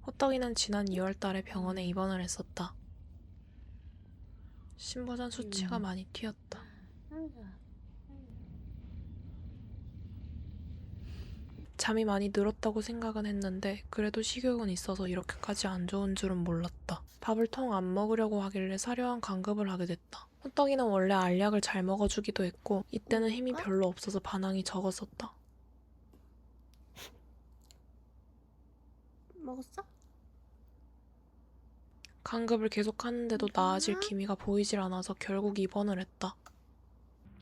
호떡이는 지난 2월달에 병원에 입원을 했었다. 신부전 수치가 많이 튀었다. 잠이 많이 늘었다고 생각은 했는데 그래도 식욕은 있어서 이렇게까지 안 좋은 줄은 몰랐다. 밥을 통 안 먹으려고 하길래 사료한 간급을 하게 됐다. 호떡이는 원래 알약을 잘 먹어주기도 했고 이때는 힘이 별로 없어서 반항이 적었었다. 먹었어? 간급을 계속 하는데도 나아질 기미가 보이질 않아서 결국 입원을 했다.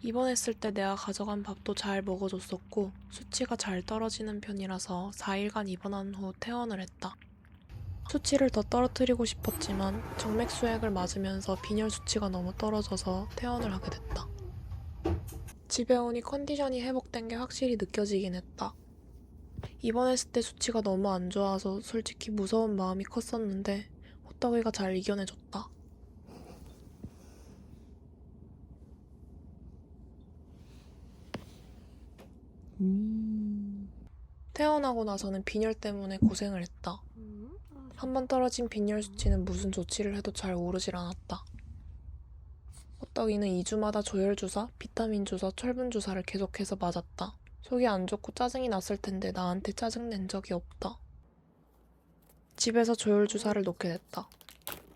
입원했을 때 내가 가져간 밥도 잘 먹어줬었고 수치가 잘 떨어지는 편이라서 4일간 입원한 후 퇴원을 했다. 수치를 더 떨어뜨리고 싶었지만 정맥수액을 맞으면서 빈혈 수치가 너무 떨어져서 퇴원을 하게 됐다. 집에 오니 컨디션이 회복된 게 확실히 느껴지긴 했다. 입원했을 때 수치가 너무 안 좋아서 솔직히 무서운 마음이 컸었는데 호떡이가 잘 이겨내줬다. 퇴원하고 나서는 빈혈 때문에 고생을 했다. 한 번 떨어진 빈혈 수치는 무슨 조치를 해도 잘 오르질 않았다. 호떡이는 2주마다 조혈주사, 비타민 주사, 철분 주사를 계속해서 맞았다. 속이 안 좋고 짜증이 났을 텐데 나한테 짜증낸 적이 없다. 집에서 조혈주사를 놓게 됐다.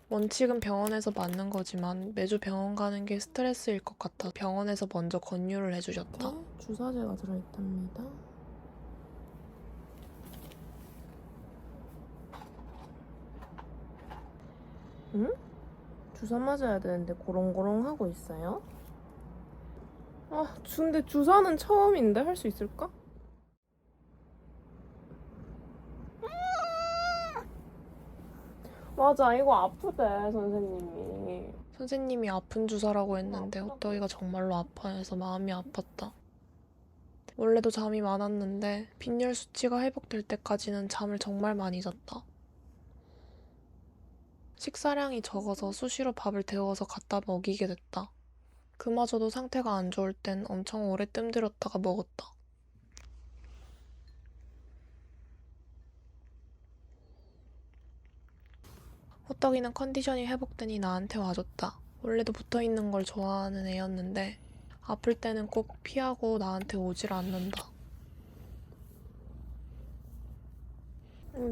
원칙은 병원에서 맞는 거지만 매주 병원 가는 게 스트레스일 것 같아 병원에서 먼저 권유를 해주셨다. 주사제가 들어있답니다. 응? 주사 맞아야 되는데 고롱고롱 하고 있어요? 근데 주사는 처음인데 할 수 있을까? 맞아, 이거 아프대, 선생님이. 선생님이 아픈 주사라고 했는데 호떡이가 정말로 아파해서 마음이 아팠다. 원래도 잠이 많았는데 빈혈 수치가 회복될 때까지는 잠을 정말 많이 잤다. 식사량이 적어서 수시로 밥을 데워서 갖다 먹이게 됐다. 그마저도 상태가 안 좋을 땐 엄청 오래 뜸들였다가 먹었다. 호떡이는 컨디션이 회복되니 나한테 와줬다. 원래도 붙어있는 걸 좋아하는 애였는데 아플 때는 꼭 피하고 나한테 오질 않는다.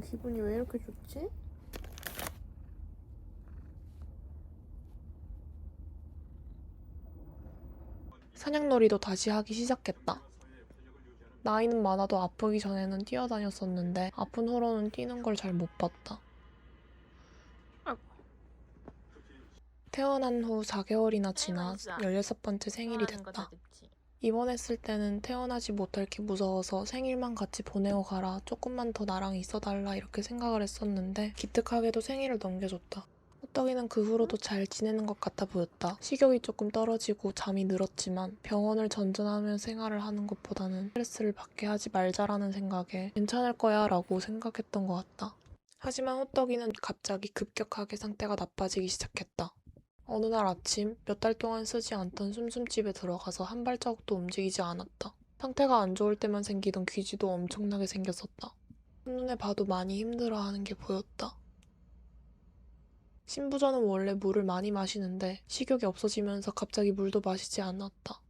기분이 왜 이렇게 좋지? 사냥놀이도 다시 하기 시작했다. 나이는 많아도 아프기 전에는 뛰어다녔었는데 아픈 후로는 뛰는 걸 잘 못 봤다. 태어난 후 4개월이나 지나 16번째 생일이 됐다. 입원했을 때는 태어나지 못할 게 무서워서 생일만 같이 보내고 가라, 조금만 더 나랑 있어달라 이렇게 생각을 했었는데 기특하게도 생일을 넘겨줬다. 호떡이는 그 후로도 잘 지내는 것 같아 보였다. 식욕이 조금 떨어지고 잠이 늘었지만 병원을 전전하며 생활을 하는 것보다는 스트레스를 받게 하지 말자라는 생각에 괜찮을 거야 라고 생각했던 것 같다. 하지만 호떡이는 갑자기 급격하게 상태가 나빠지기 시작했다. 어느 날 아침 몇 달 동안 쓰지 않던 숨숨집에 들어가서 한 발자국도 움직이지 않았다. 상태가 안 좋을 때만 생기던 귀지도 엄청나게 생겼었다. 한눈에 봐도 많이 힘들어하는 게 보였다. 신부전은 원래 물을 많이 마시는데 식욕이 없어지면서 갑자기 물도 마시지 않았다.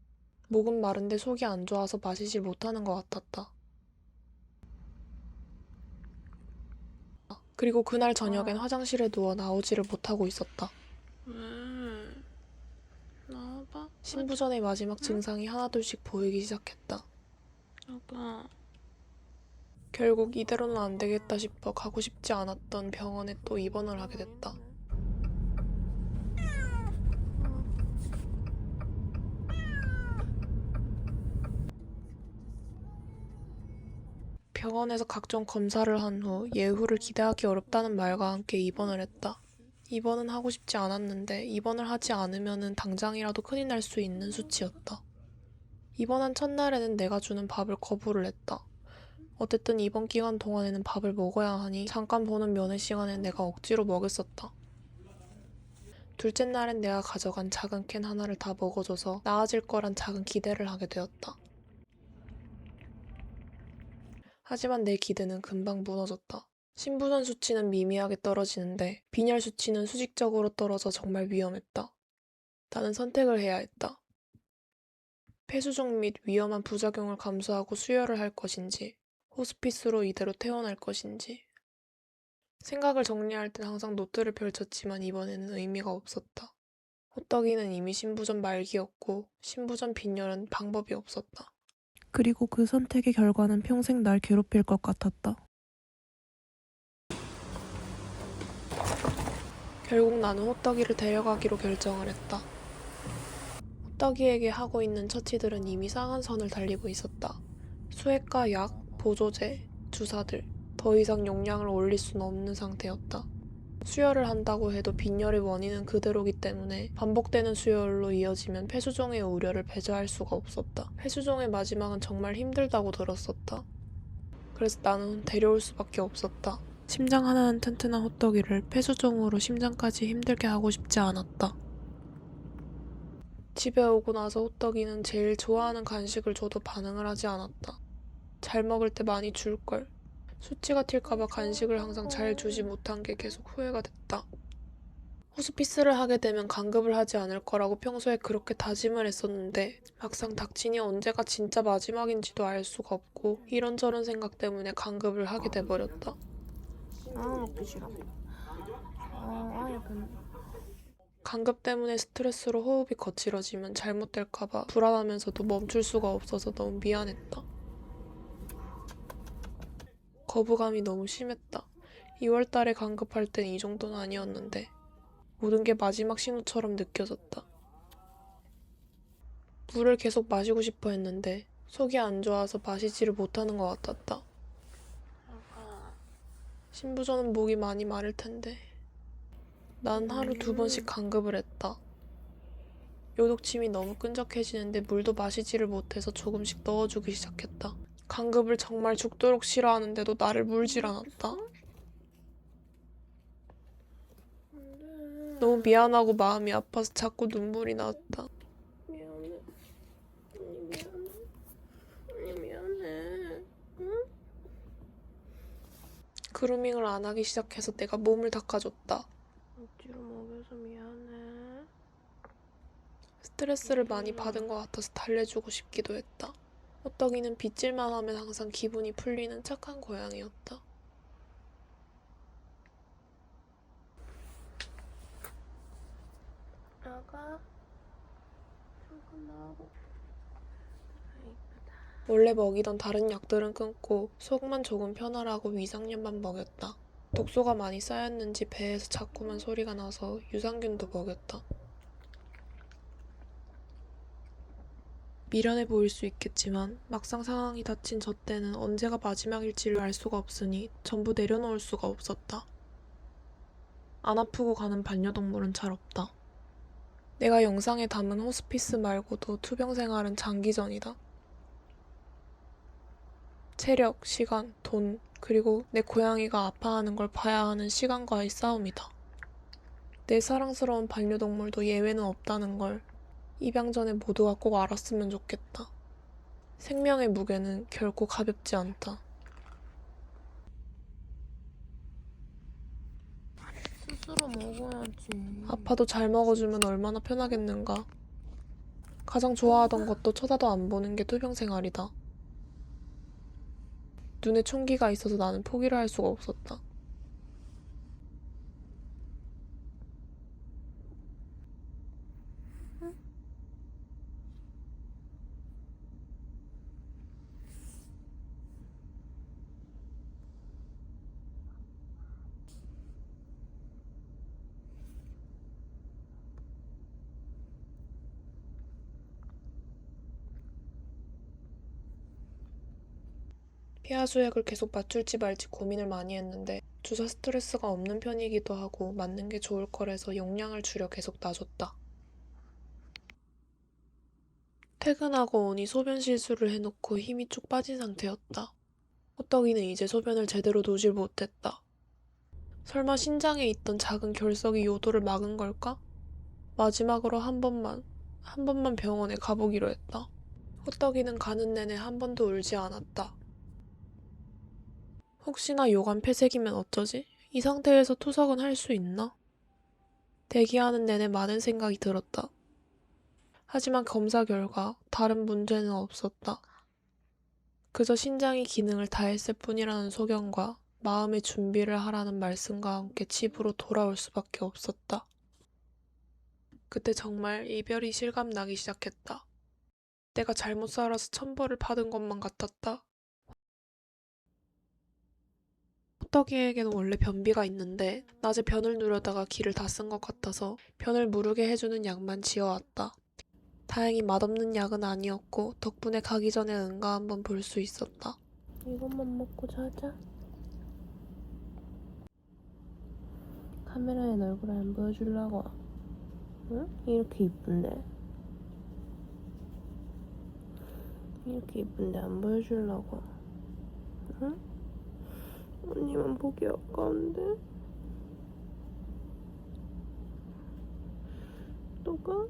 목은 마른데 속이 안 좋아서 마시질 못하는 것 같았다. 그리고 그날 저녁엔 화장실에 누워 나오지를 못하고 있었다. 나와봐. 신부전의 마지막 증상이 하나둘씩 보이기 시작했다. 여봐. 결국 이대로는 안 되겠다 싶어 가고 싶지 않았던 병원에 또 입원을 하게 됐다. 병원에서 각종 검사를 한 후 예후를 기대하기 어렵다는 말과 함께 입원을 했다. 입원은 하고 싶지 않았는데 입원을 하지 않으면 당장이라도 큰일 날 수 있는 수치였다. 입원한 첫날에는 내가 주는 밥을 거부를 했다. 어쨌든 이번 기간 동안에는 밥을 먹어야 하니 잠깐 보는 면회 시간에 내가 억지로 먹였었다. 둘째 날엔 내가 가져간 작은 캔 하나를 다 먹어줘서 나아질 거란 작은 기대를 하게 되었다. 하지만 내 기대는 금방 무너졌다. 신부전 수치는 미미하게 떨어지는데 빈혈 수치는 수직적으로 떨어져 정말 위험했다. 나는 선택을 해야 했다. 폐수종 및 위험한 부작용을 감수하고 수혈을 할 것인지, 호스피스로 이대로 퇴원할 것인지. 생각을 정리할 땐 항상 노트를 펼쳤지만 이번에는 의미가 없었다. 호떡이는 이미 신부전 말기였고 신부전 빈혈은 방법이 없었다. 그리고 그 선택의 결과는 평생 날 괴롭힐 것 같았다. 결국 나는 호떡이를 데려가기로 결정을 했다. 호떡이에게 하고 있는 처치들은 이미 상한 선을 달리고 있었다. 수액과 약, 보조제, 주사들, 더 이상 용량을 올릴 수는 없는 상태였다. 수혈을 한다고 해도 빈혈의 원인은 그대로기 때문에 반복되는 수혈로 이어지면 폐수종의 우려를 배제할 수가 없었다. 폐수종의 마지막은 정말 힘들다고 들었었다. 그래서 나는 데려올 수밖에 없었다. 심장 하나는 튼튼한 호떡이를 폐수종으로 심장까지 힘들게 하고 싶지 않았다. 집에 오고 나서 호떡이는 제일 좋아하는 간식을 줘도 반응을 하지 않았다. 잘 먹을 때 많이 줄걸. 수치가 튈까봐 간식을 항상 잘 주지 못한 게 계속 후회가 됐다. 호스피스를 하게 되면 간급을 하지 않을 거라고 평소에 그렇게 다짐을 했었는데 막상 닥치니 언제가 진짜 마지막인지도 알 수가 없고 이런저런 생각 때문에 간급을 하게 돼버렸다. 먹기 싫어. 간급 때문에 스트레스로 호흡이 거칠어지면 잘못될까봐 불안하면서도 멈출 수가 없어서 너무 미안했다. 거부감이 너무 심했다. 2월달에 간급할 땐 이 정도는 아니었는데 모든 게 마지막 신호처럼 느껴졌다. 물을 계속 마시고 싶어 했는데 속이 안 좋아서 마시지를 못하는 것 같았다. 신부전은 목이 많이 마를 텐데. 난 하루 2번씩 간급을 했다. 요독침이 너무 끈적해지는데 물도 마시지를 못해서 조금씩 넣어주기 시작했다. 간급을 정말 죽도록 싫어하는데도 나를 물질 않았다. 너무 미안하고 마음이 아파서 자꾸 눈물이 나왔다. 미안해. 언니 미안해. 응? 그루밍을 안 하기 시작해서 내가 몸을 닦아줬다. 억지로 먹여서 미안해. 스트레스를 많이 받은 것 같아서 달래주고 싶기도 했다. 호떡이는 빗질만 하면 항상 기분이 풀리는 착한 고양이였다. 나가. 조금 나오고. 원래 먹이던 다른 약들은 끊고 속만 조금 편하라고 위장약만 먹였다. 독소가 많이 쌓였는지 배에서 자꾸만 소리가 나서 유산균도 먹였다. 미련해 보일 수 있겠지만 막상 상황이 닥친 저 때는 언제가 마지막일지를 알 수가 없으니 전부 내려놓을 수가 없었다. 안 아프고 가는 반려동물은 잘 없다. 내가 영상에 담은 호스피스 말고도 투병 생활은 장기전이다. 체력, 시간, 돈, 그리고 내 고양이가 아파하는 걸 봐야 하는 시간과의 싸움이다. 내 사랑스러운 반려동물도 예외는 없다는 걸 입양 전에 모두가 꼭 알았으면 좋겠다. 생명의 무게는 결코 가볍지 않다. 스스로 먹어야지. 아파도 잘 먹어주면 얼마나 편하겠는가. 가장 좋아하던 것도 쳐다도 안 보는 게 투병 생활이다. 눈에 총기가 있어서 나는 포기를 할 수가 없었다. 폐하 수액을 계속 맞출지 말지 고민을 많이 했는데 주사 스트레스가 없는 편이기도 하고 맞는 게 좋을 거라서 용량을 줄여 계속 놔줬다. 퇴근하고 오니 소변 실수를 해놓고 힘이 쭉 빠진 상태였다. 호떡이는 이제 소변을 제대로 놓질 못했다. 설마 신장에 있던 작은 결석이 요도를 막은 걸까? 마지막으로 한 번만 병원에 가보기로 했다. 호떡이는 가는 내내 한 번도 울지 않았다. 혹시나 요관 폐색이면 어쩌지? 이 상태에서 투석은 할 수 있나? 대기하는 내내 많은 생각이 들었다. 하지만 검사 결과 다른 문제는 없었다. 그저 신장이 기능을 다했을 뿐이라는 소견과 마음의 준비를 하라는 말씀과 함께 집으로 돌아올 수밖에 없었다. 그때 정말 이별이 실감나기 시작했다. 내가 잘못 살아서 천벌을 받은 것만 같았다. 호떡이에게는 원래 변비가 있는데 낮에 변을 누려다가 기를 다 쓴 것 같아서 변을 무르게 해주는 약만 지어왔다. 다행히 맛없는 약은 아니었고 덕분에 가기 전에 응가 한번 볼 수 있었다. 이것만 먹고 자자. 카메라엔 얼굴 안 보여주려고. 응? 이렇게 이쁜데. 이렇게 이쁜데 안 보여주려고. 응? 언니만 보기 아까운데. 또 가?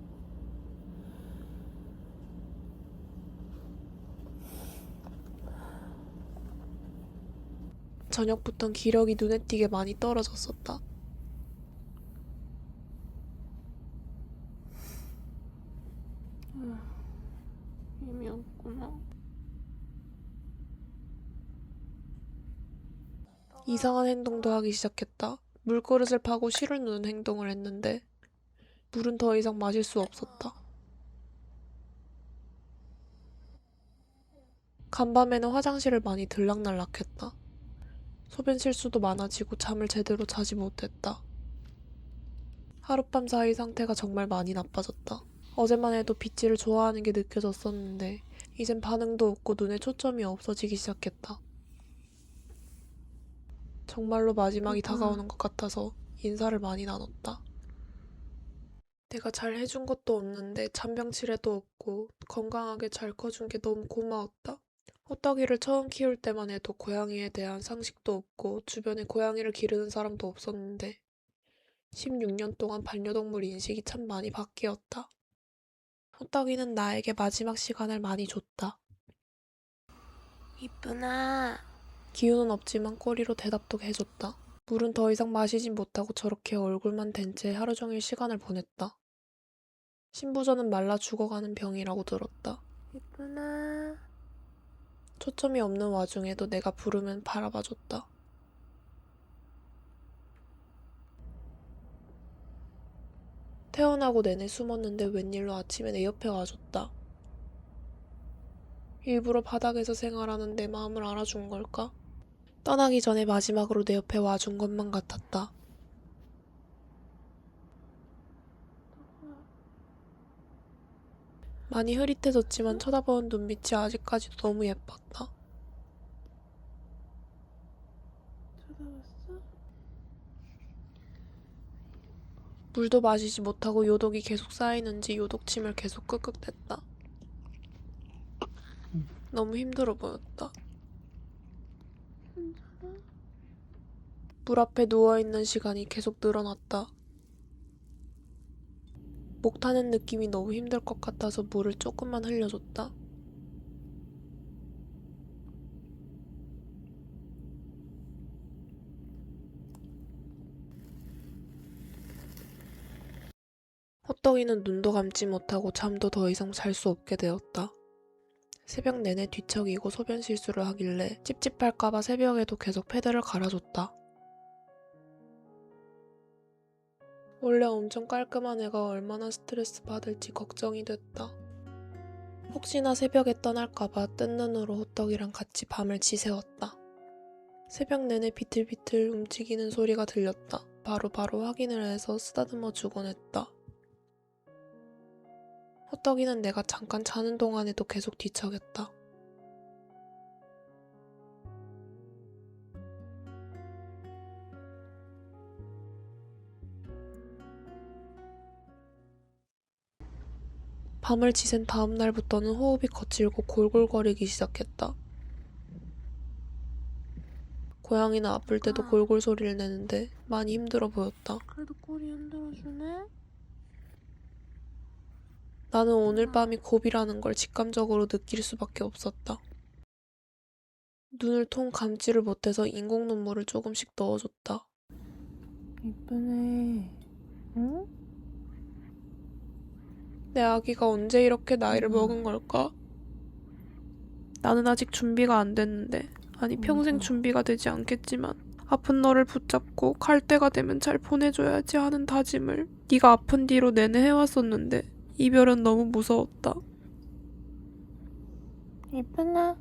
저녁부턴 기력이 눈에 띄게 많이 떨어졌었다. 힘이 없구나. 이상한 행동도 하기 시작했다. 물그릇을 파고 실을 누는 행동을 했는데 물은 더 이상 마실 수 없었다. 간밤에는 화장실을 많이 들락날락했다. 소변 실수도 많아지고 잠을 제대로 자지 못했다. 하룻밤 사이 상태가 정말 많이 나빠졌다. 어제만 해도 빗질을 좋아하는 게 느껴졌었는데 이젠 반응도 없고 눈에 초점이 없어지기 시작했다. 정말로 마지막이 다가오는 것 같아서 인사를 많이 나눴다. 내가 잘 해준 것도 없는데 잔병치레도 없고 건강하게 잘 커준 게 너무 고마웠다. 호떡이를 처음 키울 때만 해도 고양이에 대한 상식도 없고 주변에 고양이를 기르는 사람도 없었는데 16년 동안 반려동물 인식이 참 많이 바뀌었다. 호떡이는 나에게 마지막 시간을 많이 줬다. 이쁘나. 기운은 없지만 꼬리로 대답도 해줬다. 물은 더 이상 마시진 못하고 저렇게 얼굴만 댄 채 하루 종일 시간을 보냈다. 신부전은 말라 죽어가는 병이라고 들었다. 이쁘나. 초점이 없는 와중에도 내가 부르면 바라봐줬다. 태어나고 내내 숨었는데 웬일로 아침에 내 옆에 와줬다. 일부러 바닥에서 생활하는 내 마음을 알아준 걸까? 떠나기 전에 마지막으로 내 옆에 와준 것만 같았다. 많이 흐릿해졌지만 쳐다보는 눈빛이 아직까지도 너무 예뻤다. 쳐다봤어? 물도 마시지 못하고 요독이 계속 쌓이는지 요독침을 계속 끄끄댔다. 너무 힘들어 보였다. 물 앞에 누워있는 시간이 계속 늘어났다. 목 타는 느낌이 너무 힘들 것 같아서 물을 조금만 흘려줬다. 호떡이는 눈도 감지 못하고 잠도 더 이상 잘 수 없게 되었다. 새벽 내내 뒤척이고 소변 실수를 하길래 찝찝할까봐 새벽에도 계속 패드를 갈아줬다. 원래 엄청 깔끔한 애가 얼마나 스트레스 받을지 걱정이 됐다. 혹시나 새벽에 떠날까봐 뜬 눈으로 호떡이랑 같이 밤을 지새웠다. 새벽 내내 비틀비틀 움직이는 소리가 들렸다. 바로 확인을 해서 쓰다듬어 주곤 했다. 호떡이는 내가 잠깐 자는 동안에도 계속 뒤척였다. 밤을 지샌 다음 날부터는 호흡이 거칠고 골골거리기 시작했다. 고양이는 아플 때도 골골 소리를 내는데 많이 힘들어 보였다. 그래도 꼬리 흔들어주네? 나는 오늘 밤이 고비라는 걸 직감적으로 느낄 수밖에 없었다. 눈을 통 감지를 못해서 인공 눈물을 조금씩 넣어줬다. 이쁘네. 응? 내 아기가 언제 이렇게 나이를 먹은 걸까? 나는 아직 준비가 안 됐는데, 아니 평생 준비가 되지 않겠지만 아픈 너를 붙잡고 갈 때가 되면 잘 보내줘야지 하는 다짐을 네가 아픈 뒤로 내내 해왔었는데 이별은 너무 무서웠다. 이쁘나?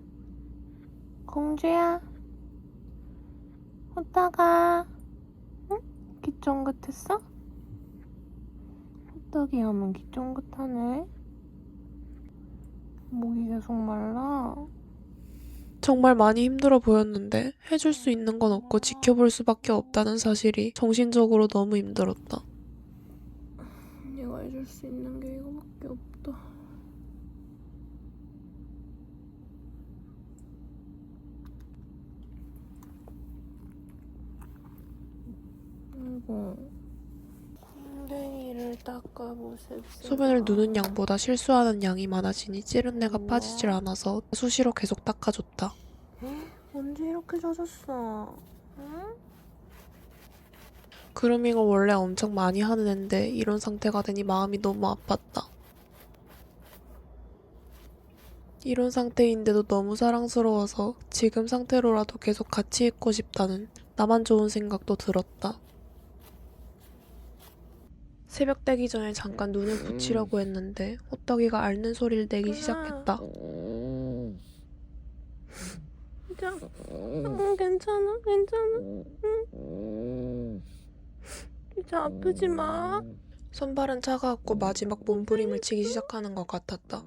공주야? 호떡아? 응? 귀 쫑긋했어? 호떡이 하면 귀 쫑긋하네. 목이 계속 말라. 정말 많이 힘들어 보였는데 해줄 수 있는 건 없고 지켜볼 수밖에 없다는 사실이 정신적으로 너무 힘들었다. 내가 해줄 수 있는 게 이거밖에 없다. 아이고, 콩댕이를 닦아보세요. 소변을 누는 양보다 실수하는 양이 많아지니 찌른내가 빠지질 않아서 수시로 계속 닦아줬다. 언제 이렇게 젖었어? 응? 그루밍을 원래 엄청 많이 하는 앤데 이런 상태가 되니 마음이 너무 아팠다. 이런 상태인데도 너무 사랑스러워서 지금 상태로라도 계속 같이 있고 싶다는 나만 좋은 생각도 들었다. 새벽 되기 전에 잠깐 눈을 붙이려고 했는데 호떡이가 앓는 소리를 내기 시작했다. 진짜? 괜찮아? 괜찮아? 응? 진짜 아프지 마. 손발은 차가웠고 마지막 몸부림을 치기 시작하는 것 같았다.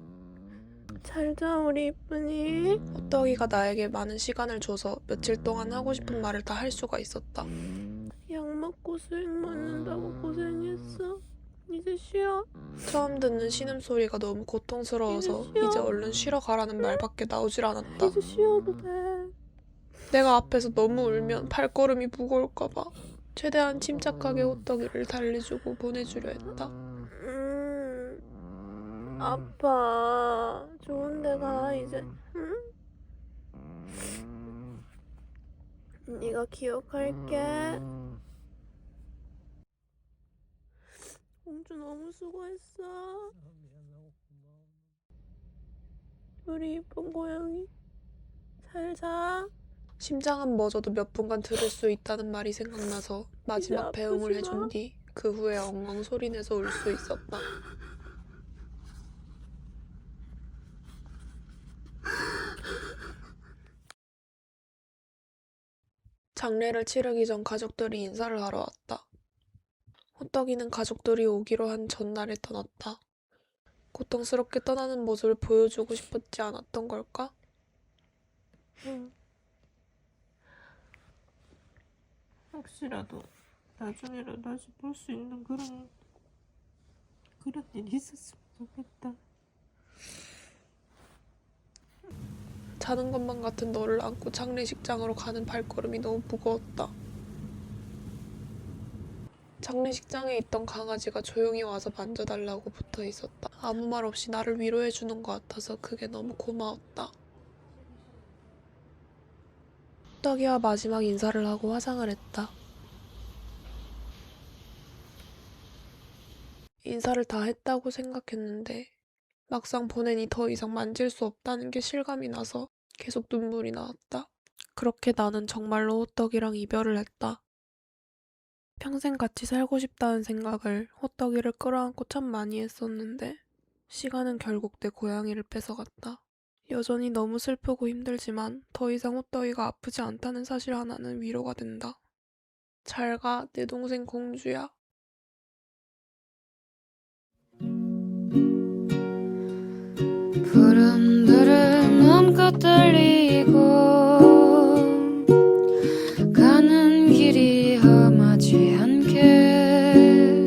잘 자, 우리 이쁜이. 호떡이가 나에게 많은 시간을 줘서 며칠 동안 하고 싶은 말을 다 할 수가 있었다. 약 먹고 수액 맞는다고 고생했어. 이제 쉬어. 처음 듣는 신음소리가 너무 고통스러워서 이제 얼른 쉬러 가라는 말밖에 나오질 않았다. 이제 쉬어도 돼. 내가 앞에서 너무 울면 발걸음이 무거울까봐 최대한 침착하게 호떡이를 달래주고 보내주려 했다. 아빠, 좋은 데 가, 이제. 응? 네가 기억할게. 공주 너무 수고했어. 우리 이쁜 고양이. 잘 자. 심장은 멎어도 몇 분간 들을 수 있다는 말이 생각나서 마지막 이제 배웅을 아프지 마. 해준 뒤 그 후에 엉엉 소리내서 울 수 있었다. 장례를 치르기 전 가족들이 인사를 하러 왔다. 호떡이는 가족들이 오기로 한 전날에 떠났다. 고통스럽게 떠나는 모습을 보여주고 싶었지 않았던 걸까? 응. 혹시라도 나중에라도 다시 볼 수 있는 그런 일이 있었으면 좋겠다. 자는 것만 같은 너를 안고 장례식장으로 가는 발걸음이 너무 무거웠다. 장례식장에 있던 강아지가 조용히 와서 만져달라고 붙어 있었다. 아무 말 없이 나를 위로해주는 것 같아서 그게 너무 고마웠다. 호떡이와 마지막 인사를 하고 화장을 했다. 인사를 다 했다고 생각했는데 막상 보내니 더 이상 만질 수 없다는 게 실감이 나서 계속 눈물이 나왔다. 그렇게 나는 정말로 호떡이랑 이별을 했다. 평생 같이 살고 싶다는 생각을 호떡이를 끌어안고 참 많이 했었는데 시간은 결국 내 고양이를 뺏어갔다. 여전히 너무 슬프고 힘들지만 더 이상 호떡이가 아프지 않다는 사실 하나는 위로가 된다. 잘 가, 내 동생 공주야. 푸른들은 마음껏 들리고 가는 길이 험하지 않게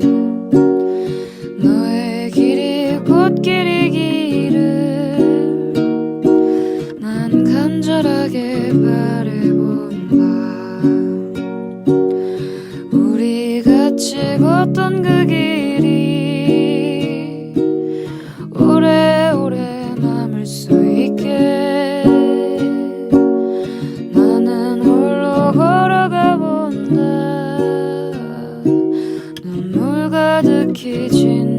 너의 길이 꽃길이기를 난 간절하게 바라본다. 우리 같이 걷던 그 길이 오래오래 남을 수 있게 가득히 진